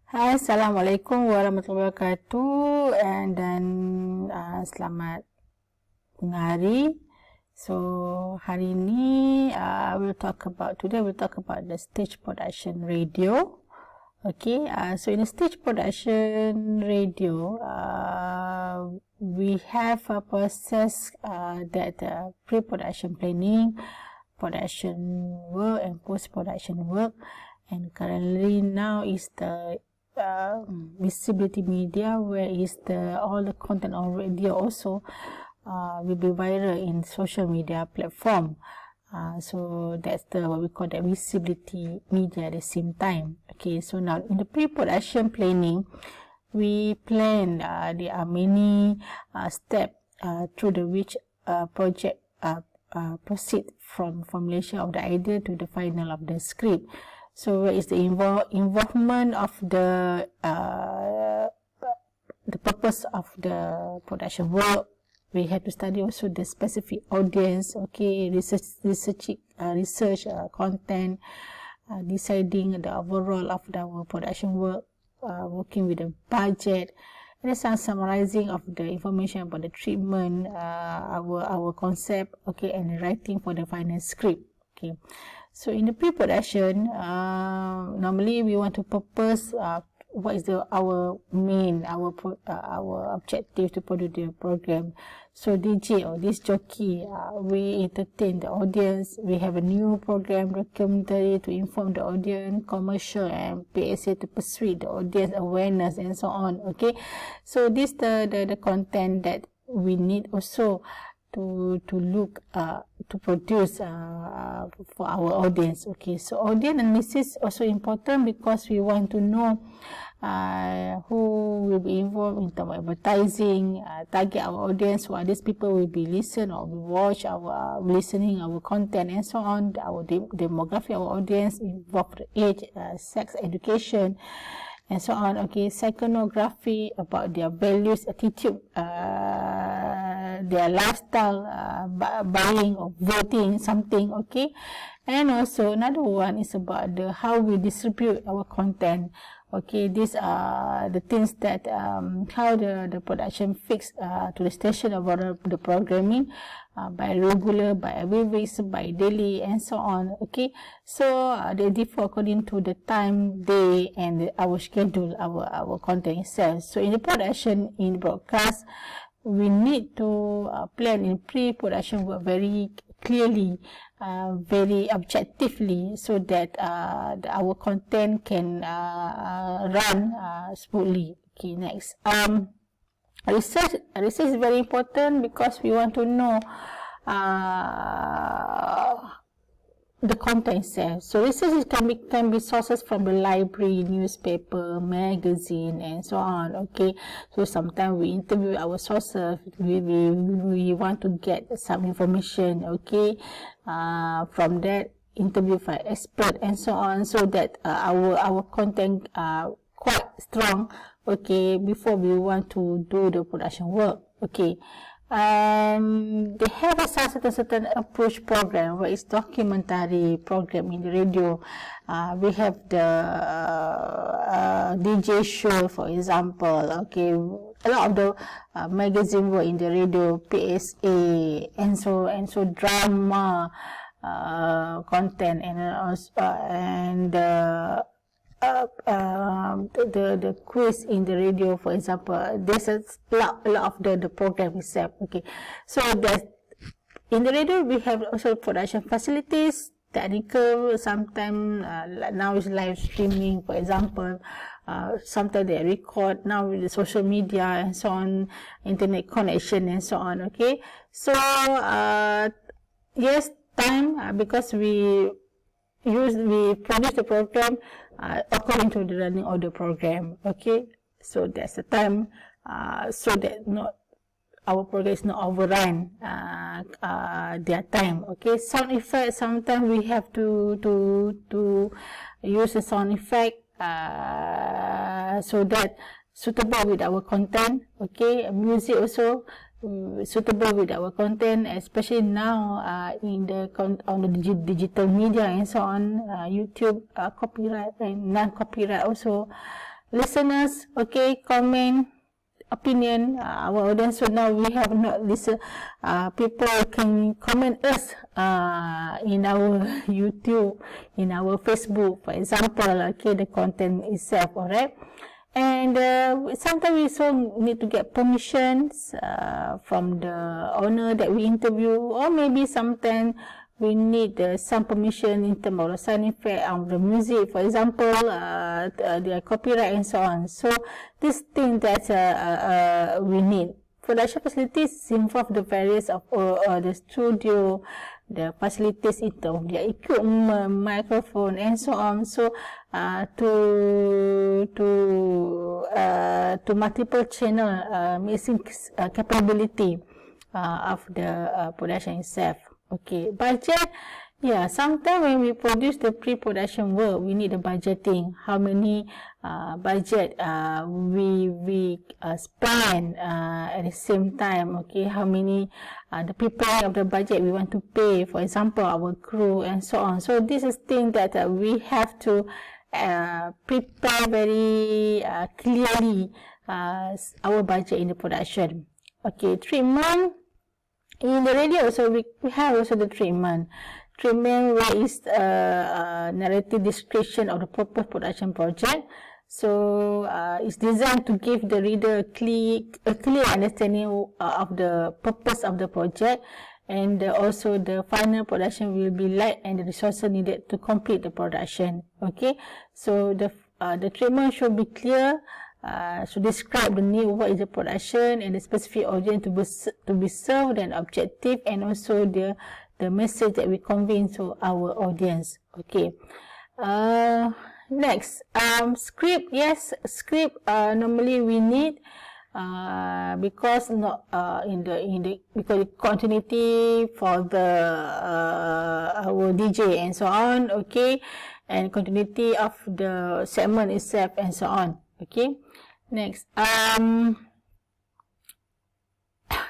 Hai, Assalamualaikum warahmatullahi wabarakatuh, dan selamat tengah hari. So hari ini today we'll talk about the stage production radio. Okay, so in the stage production radio, we have a process that pre-production planning, production work, and post-production work. And currently now is the visibility media, where is all the content on radio also will be viral in social media platform. So that's what we call the visibility media at the same time. Okay, so now in the pre-production planning, we plan there are many steps through the which project proceed from formulation of the idea to the final of the script. So where is the involvement of the purpose of the production work. We have to study also the specific audience, okay, research content, deciding the overall of our production work, working with the budget, and some summarizing of the information about the treatment, our concept, okay, and writing for the final script. Okay, so in the pre-production, normally we want to purpose what is our objective to produce the program. So DJ or this jockey, we entertain the audience. We have a new program, documentary to inform the audience, commercial and PSA to persuade the audience, awareness and so on. Okay, so this the content that we need also to look to produce for our audience. Okay, so audience analysis also important because we want to know who will be involved in terms of advertising, target our audience, what these people will be listen or will watch our listening our content and so on, our demography, our audience, involved age, sex, education and so on. Okay, psychonography about their values, attitude, their lifestyle, buying or voting something. Okay, and also another one is about the how we distribute our content. Okay, these are the things that how the production fix to the station about the programming, by regular, by every week, by daily and so on. Okay, so they differ according to the time, day and our schedule, our content itself. So in the production, in broadcast, we need to plan in pre-production work very clearly, very objectively, so that our content can run smoothly. Okay, next, research is very important because we want to know the content itself. So research can be sources from the library, newspaper, magazine and so on. Okay, so sometimes we interview our sources, we want to get some information, okay, from that interview for expert and so on, so that our content quite strong, okay, before we want to do the production work. Okay, they have a certain approach program, where is documentary program in the radio. We have the DJ show, for example. Okay, a lot of the magazine were in the radio, PSA and so drama content, and also the quiz in the radio, for example. There's a lot of the program itself. Okay, so that in the radio we have also production facilities, technical, sometimes now is live streaming, for example. Sometimes they record now with the social media and so on, internet connection and so on. Okay, so yes, time, because we produce the program according to the running of the program. Okay, so that's the time, so that our program is not overrun their time. Okay, sound effect, sometimes we have to use a sound effect so that suitable with our content. Okay, music also suitable with our content, especially now on the digital media and so on, YouTube, copyright and non-copyright also. listeners, okay, comment, opinion. Our audience, so now we have not listen. People can comment us in our YouTube, in our Facebook, for example. Okay, the content itself, alright. And sometimes we also need to get permissions from the owner that we interview, or maybe sometimes we need some permission in terms of the sound effect of the music, for example, the copyright and so on. So this thing that we need. Production facilities involve the various of the studio, the facilities in terms of the equipment, microphone, and so on. So to multiple channel mixing capability of the production itself. Okay, budget. Yeah, sometimes when we produce the pre-production work, we need the budgeting. How many budget we spend at the same time. Okay, how many the preparing of the budget we want to pay. For example, our crew and so on. So this is thing that we have to prepare very clearly our budget in the production. Okay, treatment. In the radio also we have also the treatment. Treatment where is narrative description of the purpose production project. So it's designed to give the reader a clear understanding of the purpose of the project, and also the final production will be like and the resources needed to complete the production. Okay, so the treatment should be clear. So describe the need, what is the production, and the specific audience to be served, and objective, and also the message that we convey to our audience. Okay. Next, script. Yes, script. Normally we need because not because continuity for our DJ and so on. Okay, and continuity of the segment itself and so on. Okay. Next,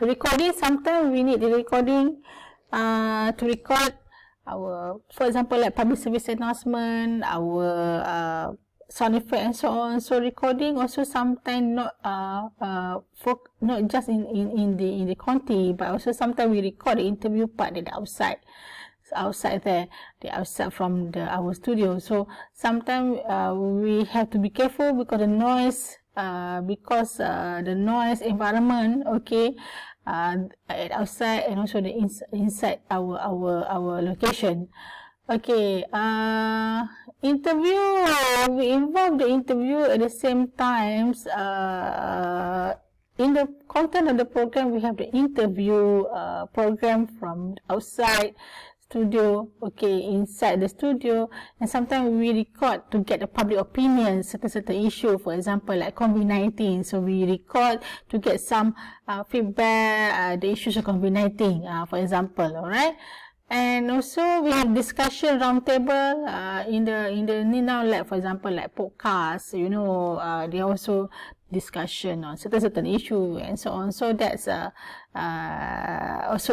recording. Sometimes we need the recording to record our, for example, like public service announcement, our sound effect and so on. So recording also sometimes not just in the conti, but also sometimes we record the interview part at the outside there, the outside from our studio. So sometimes we have to be careful because the noise, the noise environment, okay, at outside, and also the inside our location. Okay, interview, we involve the interview at the same times. In the content of the program, we have the interview program from outside studio, okay, inside the studio, and sometimes we record to get the public opinion, certain issue, for example, like COVID-19. So we record to get some feedback, the issues of COVID-19, for example, alright. And also we have discussion roundtable in the now, like for example, like podcasts, you know, they also discussion on certain issue and so on. So that's also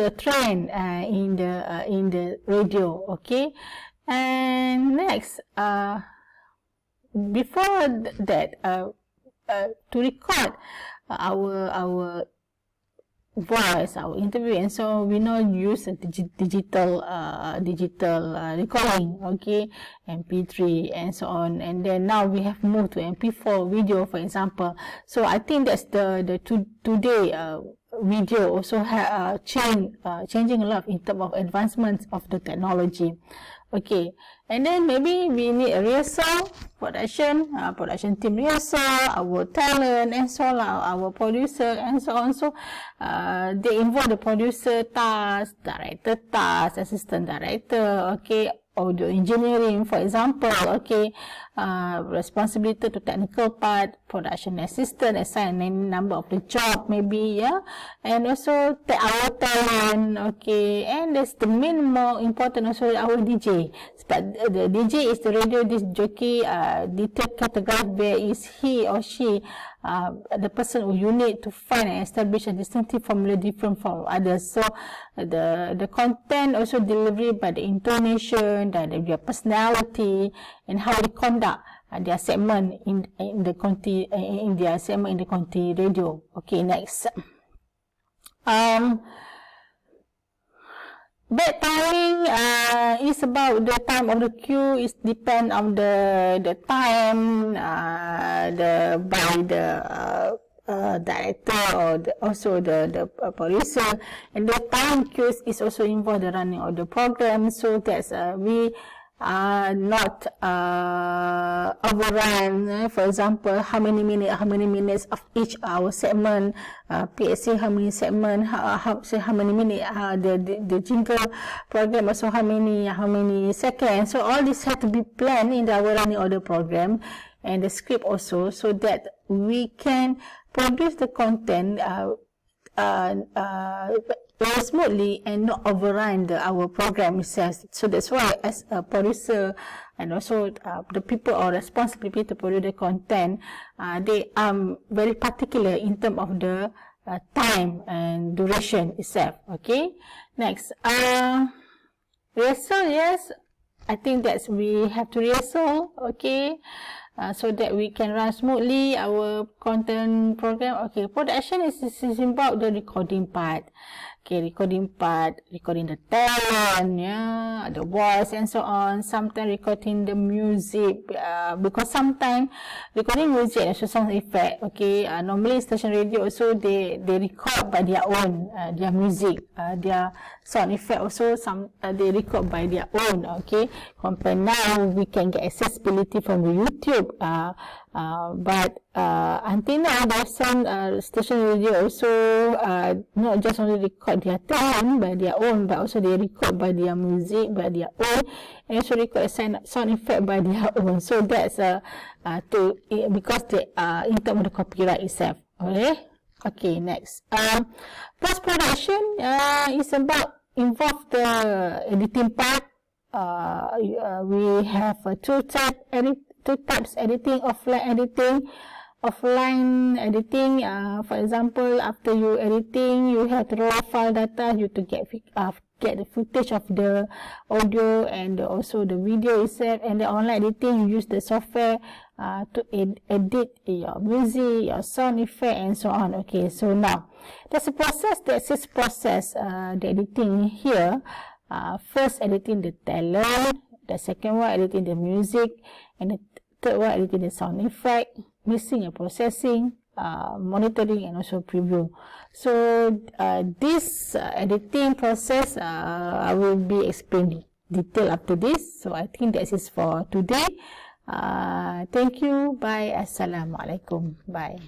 a trend in the radio. Okay, and next, before that, to record our voice, our interview, and so we now use a digital recording, okay, MP3 and so on, and then now we have moved to MP4 video, for example. So I think that's the today video also changing a lot in terms of advancements of the technology. Okay, and then maybe we need a rehearsal, production team rehearsal, our talent and so on, our producer and so on. So they involve the producer task, director task, assistant director, okay, audio engineering, for example, okay, responsibility to technical part, production assistant, assign any number of the job maybe, yeah, and also our talent, okay, and that's the main more important also our DJ. But the DJ is the radio disc jockey, detailed categorized where is he or she the person who you need to find and establish a distinctive formula different from others. So the content also delivery by the intonation, their personality, and how they conduct their segment in the Konti in their segment in the Konti radio. Okay, next. That timing is about the time of the cue. It depend on the time by the director or also the producer, and the time cues is also involved the running of the program. So that's we not overrun. For example, how many minutes of each hour segment, PSC how many segment, how many minutes, the jingle program also how many seconds. So all this have to be planned in our running of the program and the script also, so that we can produce the content very smoothly and not overrun our program itself. So that's why, as a producer and also the people or responsibility to produce the content, they are very particular in terms of the time and duration itself. Okay, next, rehearsal. Yes, I think that we have to rehearsal. Okay. So that we can run smoothly our content program. Okay, production is about the recording part. Okay, recording the talent, yeah, the voice and so on. Sometimes recording the music, because sometimes recording music and sound effect. Okay, normally station radio also they record by their own their music, their sound effect also they record by their own. Okay, compare now we can get accessibility from the YouTube. But until now, there's some station radio also not just only record their tone by their own, but also they record by their music by their own, and also record a sound effect by their own. So that's because they in terms of the copyright itself. Okay, next. Post production is about involve the editing part. We have two types editing: offline editing. For example, after you editing, you have the raw file data. You to get the footage of the audio and also the video itself. And the online editing, you use the software to edit your music, your sound effect, and so on. Okay, so now there's a process. There's this process. The editing here. First, editing the talent. The second one, editing the music, and the third one, editing the sound effect, mixing and processing, monitoring, and also preview. So this editing process I will be explaining detail after this. So I think that is for today. Thank you. Bye. Assalamualaikum. Bye.